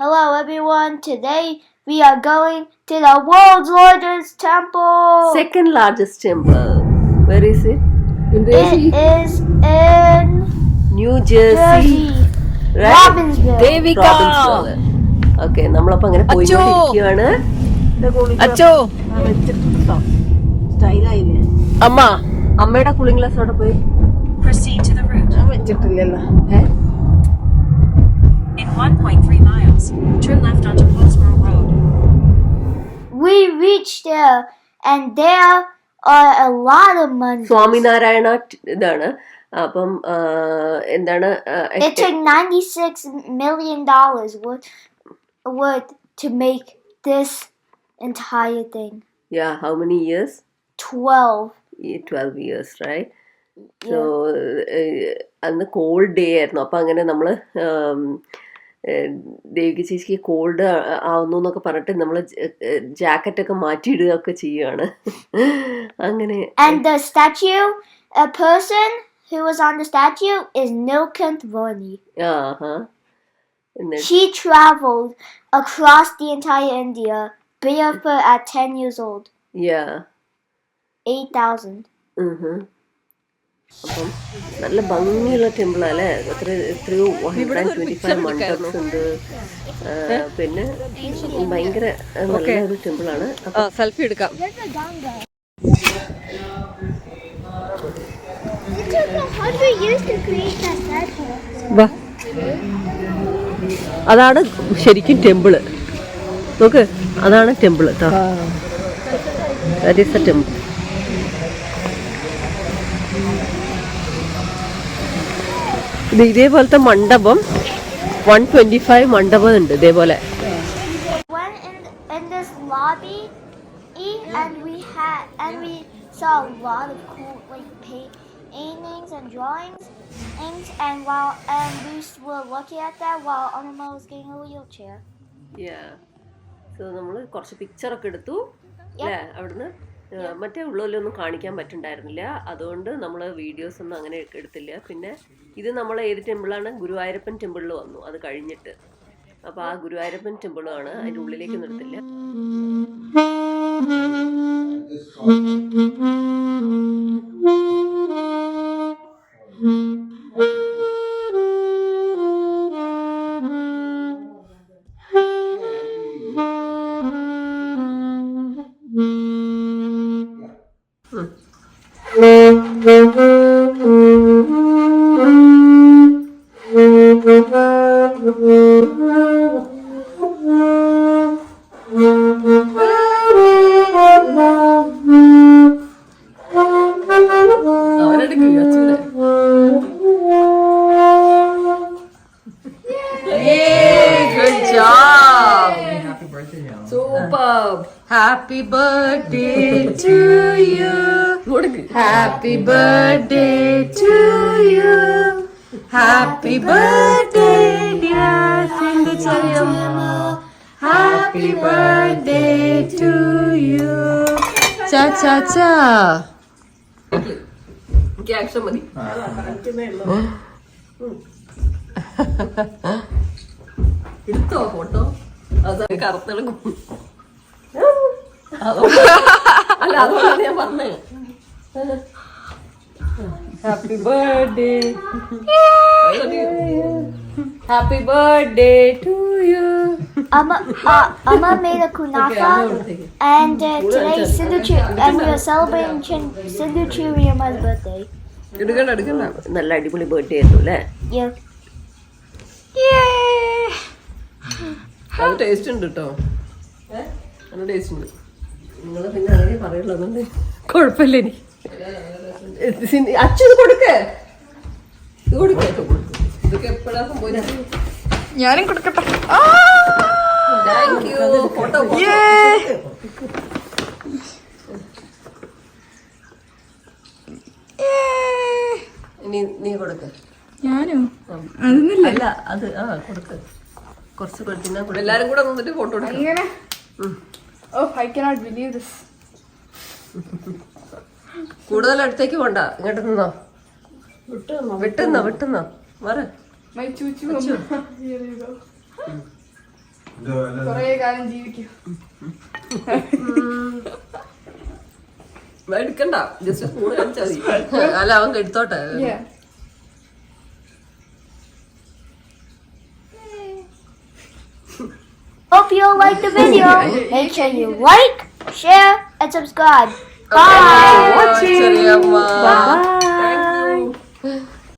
Hello everyone, today we are going to the world's largest temple. Second largest temple. Where is it? It is in New Jersey. Right? Robbinsville. Robbinsville. Okay, നമ്മളപ്പോ അങ്ങനെ പോയിക്കൊണ്ടിരിക്കുകയാണ്. അച്ചോ അമ്മ അമ്മയുടെ cooling glass അവിടെ പോയി വെച്ചിട്ടില്ലല്ലോ. In 1.3 miles, turn left onto Potsboro Road. We reached there and there are a lot of money. Swaminarayana ഇതാണ്. അപ്പം എന്താണ് It took $96 million worth to make this entire thing. Yeah, how many years? 12. 12 years, right? So അന്ന് called day ആയിരുന്നു. അപ്പം അങ്ങനെ നമ്മൾ ദേവിക ചേച്ചിക്ക് called ആവുന്നു എന്നൊക്കെ പറഞ്ഞിട്ട് നമ്മൾ ജാക്കറ്റൊക്കെ മാറ്റിയിടുകയൊക്കെ ചെയ്യുകയാണ്. അങ്ങനെ And the statue, a person who was on the statue is Nilkanth Varni. She traveled across the entire India barefoot at 10 years old. Yeah. 8,000. അപ്പം നല്ല ഭംഗിയുള്ള ടെമ്പിൾ അല്ലേ. എത്രയോ 125 മണ്ഡപം ഉണ്ട്. പിന്നെ ഭയങ്കര നല്ലൊരു ടെമ്പിളാണ്. സെൽഫി എടുക്കാം. It took 100 years to create that statue. അതാണ് ശരിക്കും ടെമ്പിള്. നോക്ക്, അതാണ് ടെമ്പിള് കേട്ടോ. That is A temple. ഇതേപോലത്തെ മണ്ഡപം 125 മണ്ഡപം ഉണ്ട് ഇതേപോലെ. Went in this lobby and we saw a lot of cool paintings and drawings and we were looking at that while Anima was getting a wheelchair. Yeah. So നമ്മൾ കുറച്ച് പിക്ചറൊക്കെ എടുത്തു അല്ലേ അവിടുന്ന്. മറ്റേ ഉള്ളിലൊന്നും കാണിക്കാൻ പറ്റുന്നുണ്ടായിരുന്നില്ല, അതുകൊണ്ട് നമ്മൾ വീഡിയോസ് ഒന്നും അങ്ങനെ എടുത്തില്ല. പിന്നെ ഇത് നമ്മൾ ഏത് ടെമ്പിളാണ്, ഗുരുവായൂരപ്പൻ ടെമ്പിളിൽ വന്നു അത് കഴിഞ്ഞിട്ട്. അപ്പോൾ ആ ഗുരുവായൂരപ്പൻ ടെമ്പിളാണ്, അതിൻ്റെ ഉള്ളിലേക്ക് നിർത്തില്ല. Happy birthday to you. Happy birthday to you. Happy birthday dear Sindhu Chayamma. Happy birthday to you. Cha cha cha. Action മതി. എടുത്തോ ഫോട്ടോ. അതാണ് കറുത്തെടുക്കും. അല്ല അതുകൊണ്ടാണ് ഞാൻ പറഞ്ഞത്. Happy birthday. Happy birthday to you. Amma made a kunafa and today and we are celebrating Sindhu Chiriyamma's birthday. എടുക്കണ്ട. നല്ല അടിപൊളി ബർത്ത്ഡേ ആയിരുന്നു അല്ലേ. അത് ടേസ്റ്റ് ഉണ്ട് കേട്ടോ, നല്ല ടേസ്റ്റ് ഉണ്ട്. നിങ്ങൾ പിന്നെ അങ്ങനെ പറയുള്ളതുകൊണ്ട് കുഴപ്പമില്ല. എനിക്ക് അച്ഛൻ ഇത് കൊടുക്കേ, ഇത് കൊടുക്കേ. ഇതൊക്കെ എപ്പോഴാ സംഭവിച്ചത്? ഞാനും കൊടുക്കട്ടെ. Thank you. ഫോട്ടോ നീ കൊടുക്ക. ഞാനോ? അതൊന്നുമില്ല. അല്ല അത് കൊടുക്ക. കുറച്ച് കൊടുത്തിനാ എല്ലാരും കൂടെ നിന്നിട്ട് ഫോട്ടോ എടുക്കാം. Oh, I cannot believe this. കൂടുതൽ അടുത്തേക്ക് പോണ്ട, ഇങ്ങോട്ട് നിന്നോ. വിട്ടുന്നോ വര. My choo-choo. Here you go. കൊറേ കാലം ജീവിക്കും. എടുക്കണ്ട, ജസ്റ്റ് സ്പൂൺ കാണിച്ചാൽ മതി. അല്ല അവൻ എടുത്തോട്ടെ. Yeah. Hope you all liked the video. Make sure you like, share, and subscribe. Bye. Watching. Bye.